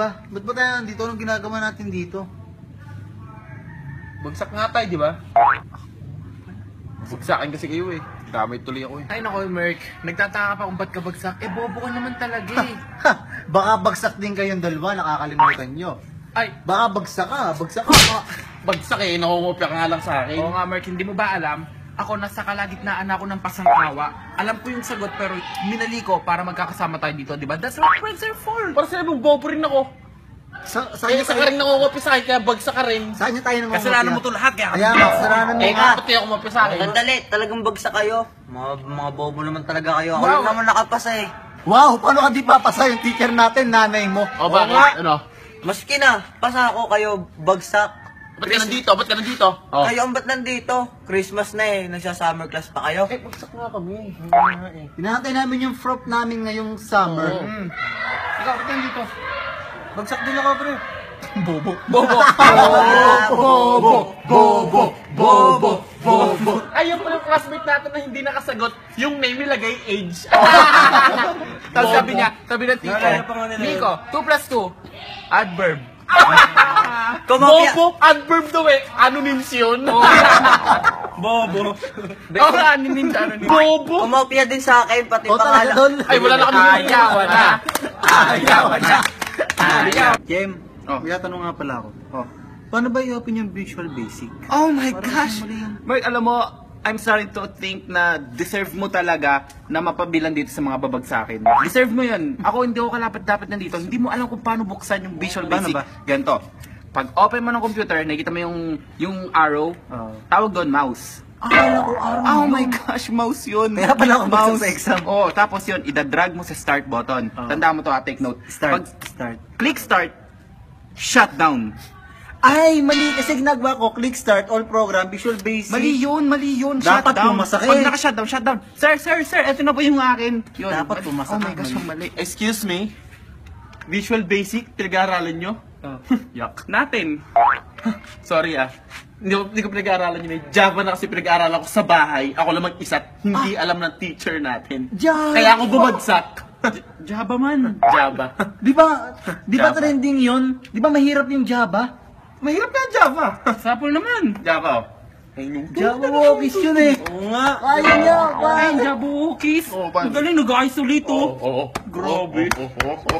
ba? Ba't ba tayo nandito? Anong ginagawa natin dito? Bagsak nga tayo, di ba? Bagsakin kasi kayo eh. Damay tuloy ako eh. Ay nako, Merc. Nagtataka pa kung ba't ka bagsak. Eh, bobo ka naman talaga eh. Ha! Baka bagsak din kayong dalawa, nakakalimutan nyo. Ay, Baka bagsak ka. Bagsak eh, nakungopya ka nga lang sa akin. oo nga, Merc. Hindi mo ba alam? Ako nasa kalagitnaan ako ng pasangkawa. Alam ko yung sagot pero minali ko para magkakasama tayo dito, di ba? That's what friends are for. Para sa'yo mong bobo rin ako. Saan Kaya sa ka rin nakungopya sa akin, kaya bagsak ka rin. Saan niya tayo naman? Kasalanan mo to lahat kaya. Ayan, kasalanan mo Eh, nga. kapit kayo kumopya sa akin. Sandali, talagang bagsak kayo. Mga bobo naman talaga kayo. Ako Wow. lang naman nakapasa eh. Wow, paano ka di papasa yung teacher natin, nanay mo? O bakit? Ano? Maski na, pasa ako kayo, bagsak. Ba't ka nandito? Ba't ka nandito? Oh. Kayo ang ba't nandito? Christmas na eh, nagsa-summer class pa kayo. Eh, bagsak nga kami. Hinahantay namin yung prop namin ngayong summer. Ikaw, ba't nandito? Bagsak din ako, pre. Bobo. Bobo! Bobo! Ayun pala yung classmate natin na hindi nakasagot. Yung name nilagay age. Tapos sabi niya teacher, Nico, 2 plus 2, adverb. Kumopya. Bobo! Adverb daw eh. Anonyms yun. Bobo. Oo, anonym siya, anonym. Bobo! Kumopya din sa akin, pati O talaga pangalan. doon. Ay, wala na kami. Ayawan na. Ayawan na. Ayaw. Jem, may tanong nga pala ako. Paano ba i-open yung Visual Basic? Oh my gosh. mali yun. Mark, alam mo, I'm starting to think na deserve mo talaga na mapabilan dito sa mga babagsakin. Deserve mo yun. Ako hindi ako kalapat-dapat nandito. Hindi mo alam kung paano buksan yung Visual Paano Basic. ba? Ganito. Pag open mo ng computer, nakikita mo yung arrow, tawag doon mouse. Akala ko araw. Oh my gosh, mouse yun. Kaya pala ako bagsak sa exam. Oo, tapos yun, idadrag mo sa start button. Tanda mo to, take note. Start. Click start, shut down. Ay, mali. Kasi ginagawa ko, click start, all program, Visual Basic. Mali yun. Dapat Shutdown. pumasakit. Pag naka-shutdown, shutdown. Sir, eto na po yung akin. Yun. Dapat pumasakit. Oh my gosh, mali. Excuse me? Visual Basic? Pinag-aaralan nyo? Yuck. Natin. Sorry ah. Hindi ko pinag-aaralan yun eh. Java na kasi pinag-aaralan ko sa bahay. Ako lamang isa't hindi alam ng teacher natin. Java. Kaya ako bumagsak. Java man. Java. Di ba Java. trending yun? Di ba mahirap yung Java? Mahirap na Java. Sapol naman. Java oh. Java walkies yun eh. Oo nga. Kaya niya, Ay, kaya. Java cookies. Oo, paano? Magaling, nag-isolate oh. Oo. Grabe.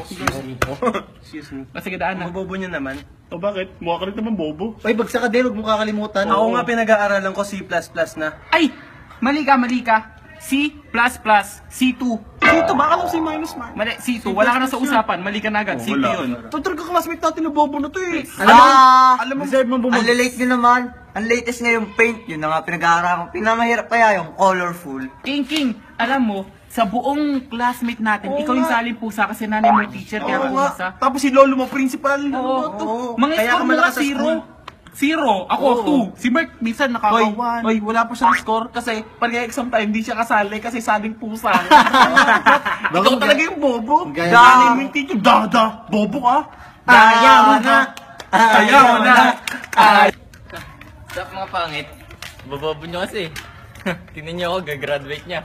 Excuse me. Sige, daan na. Bobo nyo naman. O bakit? Mukha ka rin naman bobo. Ay, bagsak ka din, huwag mo kakalimutan. Ako nga pinag-aaralan ko C++ na. Ay! Mali ka. C++, C2. Dito ba? Alam si minus man. Mali, C2. Wala ka na sa usapan. Mali ka na agad. C2 yun. Tutor ka classmate natin na bobo na to eh. Alam mo, deserve mo Ang bumagsak. late nyo naman. Ang latest nga yung paint. Yun na nga pinag-aaralan ko. Pinamahirap kaya yung colorful. King, alam mo, sa buong classmate natin, ikaw yung saling pusa kasi nanay mo yung teacher, kaya Oo nga. pusa. Tapos si lolo mo principal. Oo. Mga Kaya score ka mo malakas nga sa school. Zero. Ako, 2. Si Mark, minsan nakaka-1. Hoy, wala pa siyang score kasi pag exam time hindi siya kasali kasi saling pusa. Ikaw talaga yung bobo. Gaya Dali mo yung teacher. Dada! Bobo ka! Ayaw na. Ayaw na! Sak mga pangit. Babobo nyo kasi. Tingnan nyo ako, gagraduate niya.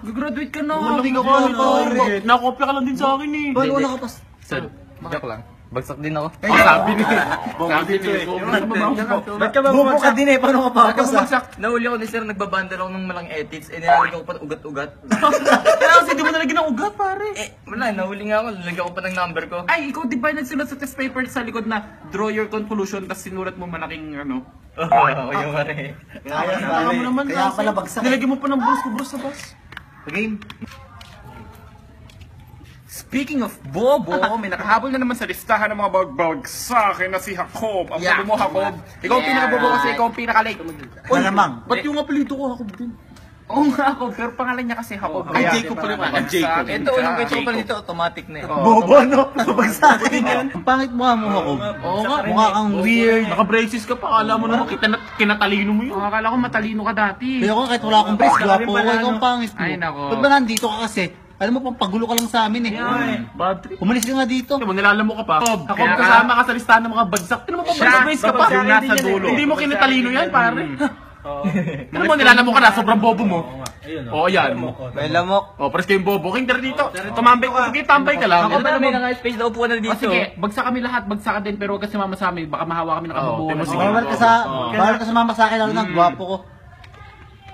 Gagraduate ka na. Hindi ka pa. Nakopya ka lang din sa akin eh. Paano wala ka pas? Sir, joke lang. Bagsak din ako. Sabi ni. Sabi ni. Ba't ka ba bobo ka din eh? Paano ka papasa? Nahuli ako ni sir, nagbabandal ako ng malang edits. Nilalagyan ko pa ng ugat-ugat. Kaya kasi di mo nalagyan ng ugat pare. Wala, nahuli nga ako. Nalagyan ko pa ng number ko. Ay, ikaw di ba nagsulat sa test paper sa likod na draw your conclusion tapos sinulat mo malaking ano? Oo, yung mare. Kaya mo naman. Kaya pala bagsak. Nilagyan mo pa ng brus sa bus. Game. Speaking of bobo, may nakahabol na naman sa listahan ng mga bagbagsakin na si Jacob. Ang bobo mo, Jacob. Ikaw ang pinakabobo kasi ikaw ang pinaka-late. Malamang. Ba't yung apelido ko ako din? Oo nga ako, pero pangalan niya kasi Jacob. Ay, Jacob pala yung pangalan. Jacob. Ito, unang kwento ko pala dito, automatic na eh. Bobo, ano? Bagsakin yan. Ang pangit mukha mo ako. Oo nga. Mukha kang weird. Naka-braces ka pa. Akala mo naman kinatalino mo yun. Akala ko matalino ka dati. Kaya ako kahit wala akong brace, gwapo ko. Ikaw ang pangit mo. Ay, nako. Ba't ba nandito ka kasi? Alam mo, pampagulo ka lang sa amin eh. Bad trip. Umalis ka nga dito. Kaya nilalamo ka pa. Ako Kaya ka- kasama ka sa listahan ng mga bagsak. Tinan mo pa brace ka pa. Yung nasa dulo. Hindi mo kinatalino yan pare. Ano mo nilalamo ka na? Sobrang bobo mo. Ayun, Oo, yan. May lamok. O, pares kayong bobo. King, tara dito. Tumambay ka. Sige, tambay ka lang. Ako pa naman nga space na upo na dito. O sige, bagsak kami lahat, bagsak ka din, pero huwag ka sumama sa amin, baka mahawa kami ng kababuhan. Oo, sige. Bawal ka sumama sa akin, lalo na gwapo ko.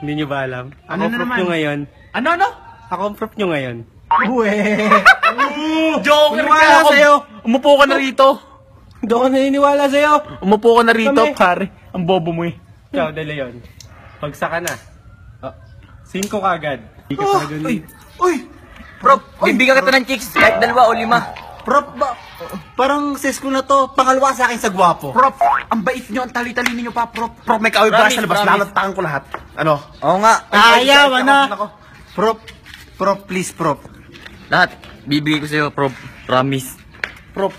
Hindi nyo ba alam? Ano Ako na proof naman? nyo ngayon. Ano? Ako ang proof nyo ngayon. Joker Wala ka ako. sa'yo. Umupo ka na rito. Hindi ako naniniwala sa'yo. Umupo ka na rito, pare. Ang bobo mo eh. Ciao, De Leon. Pagsa ka na. 5 ka agad. Hindi ka talaga nun. Prof, bibigyan kita ng chicks kahit 2 o 5. Prof, parang sis ko na to, pangalawa sa akin sa gwapo. Prof, ang bait nyo, ang tali-tali ninyo pa, Prof. Prof, may kaway ba sa labas? Promise. Lalantakan ko lahat. Ano? Oo nga. Ayaw, na. Prof, please, prof. Lahat. Bibigay ko sa'yo, Prof. Promise. Prof,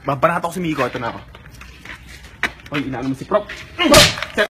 babanat ako si Miko. Ito na ako. Oy, inaano mo si Prof.